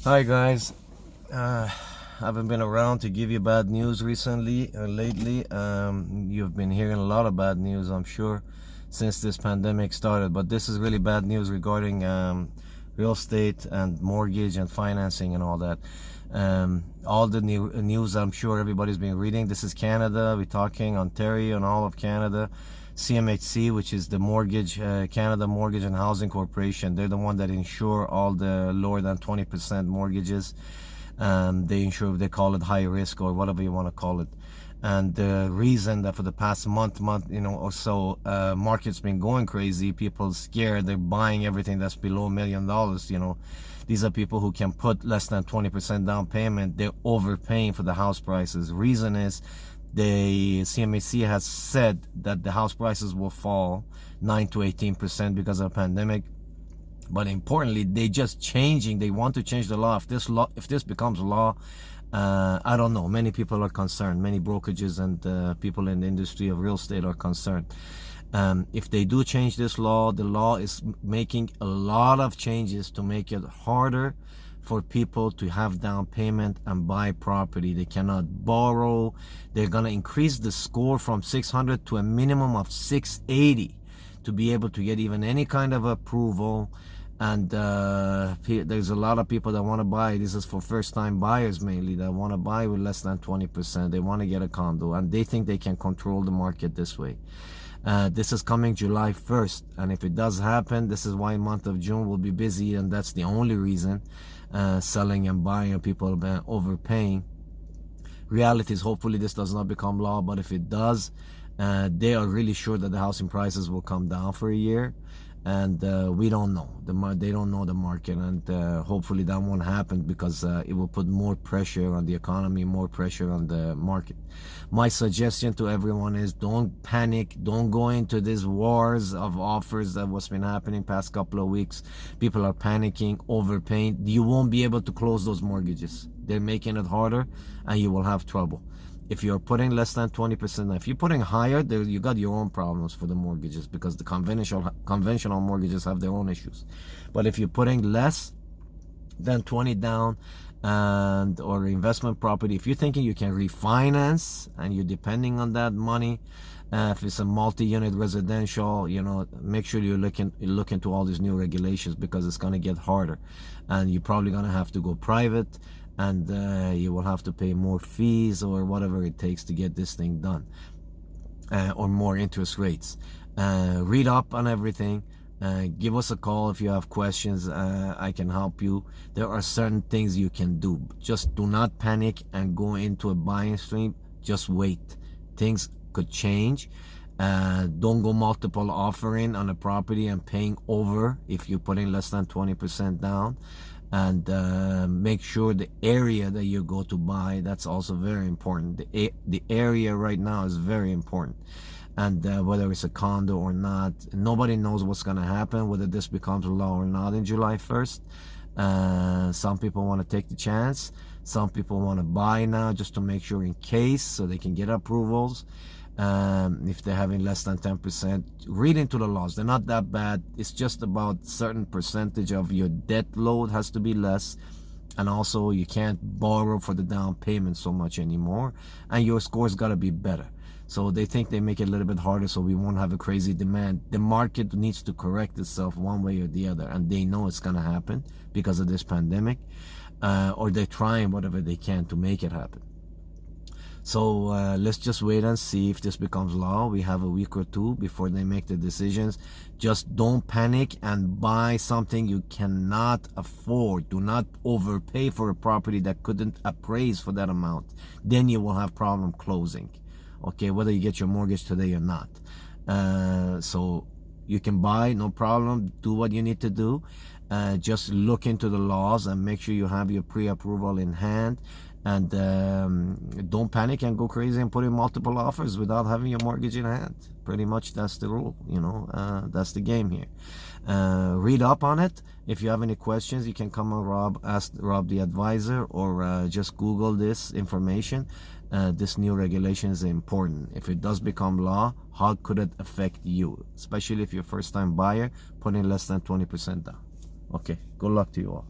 Hi guys, I haven't been around to give you bad news lately. You've been hearing a lot of bad news, I'm sure, since this pandemic started, but this is really bad news regarding real estate and mortgage and financing and all that. All the news I'm sure everybody's been reading. This is Canada. We're talking Ontario and all of Canada. CMHC, which is the Canada Mortgage and Housing Corporation. They're the one that insure all the lower than 20% mortgages. They insure, they call it high risk or whatever you want to call it. And the reason that for the past month, or so, market's been going crazy. People scared. They're buying everything that's below $1 million. These are people who can put less than 20% down payment. They're overpaying for the house prices. Reason is, the CMHC has said that the house prices will fall 9 to 18% because of the pandemic. But importantly, they want to change the law. If this becomes law, I don't know. Many people are concerned. Many brokerages and people in the industry of real estate are concerned. If they do change this law, the law is making a lot of changes to make it harder for people to have down payment and buy property. They cannot borrow. They're gonna increase the score from 600 to a minimum of 680 to be able to get even any kind of approval. And there's a lot of people that want to buy. This is for first-time buyers mainly, that want to buy with less than 20%. They want to get a condo, and they think they can control the market this way. This is coming July 1st, and if it does happen, this is why month of June will be busy, and that's the only reason. Selling and buying, people overpaying. Reality is, hopefully this does not become law, but if it does, they are really sure that the housing prices will come down for a year. And we don't know. They don't know the market, and hopefully that won't happen, because it will put more pressure on the economy, more pressure on the market. My suggestion to everyone is, don't panic. Don't go into these wars of offers that what's been happening past couple of weeks. People are panicking, overpaying. You won't be able to close those mortgages. They're making it harder, and you will have trouble. If you're putting less than 20%, if you're putting higher, you got your own problems for the mortgages, because the conventional mortgages have their own issues. But if you're putting less than 20 down, or investment property, if you're thinking you can refinance and you're depending on that money, if it's a multi-unit residential, make sure you look into all these new regulations, because it's going to get harder, and you're probably going to have to go private, and you will have to pay more fees or whatever it takes to get this thing done, or more interest rates. Read up on everything. Give us a call if you have questions. I can help you. There are certain things you can do. Just do not panic and go into a buying stream. Just wait. Things could change. Don't go multiple offering on a property and paying over if you're putting less than 20% down. And make sure the area that you go to buy, that's also very important. The area right now is very important. And whether it's a condo or not, nobody knows what's going to happen, whether this becomes law or not in July 1st. Some people want to take the chance. Some people want to buy now just to make sure in case, so they can get approvals. If they're having less than 10%, read into the laws. They're not that bad. It's just about certain percentage of your debt load has to be less, and also you can't borrow for the down payment so much anymore, and your score's got to be better. So they think they make it a little bit harder, so we won't have a crazy demand. The market needs to correct itself one way or the other, and they know it's going to happen because of this pandemic, or they're trying whatever they can to make it happen. So let's just wait and see if this becomes law. We have a week or two before they make the decisions. Just don't panic and buy something you cannot afford. Do not overpay for a property that couldn't appraise for that amount. Then you will have problem closing. Okay, whether you get your mortgage today or not. So you can buy, no problem. Do what you need to do. Just look into the laws and make sure you have your pre-approval in hand. And don't panic and go crazy and put in multiple offers without having your mortgage in hand. Pretty much that's the rule, that's the game here. Read up on it. If you have any questions, you can come on ask Rob the advisor, or just Google this information. This new regulation is important. If it does become law, how could it affect you? Especially if you're a first-time buyer, putting less than 20% down. Okay, good luck to you all.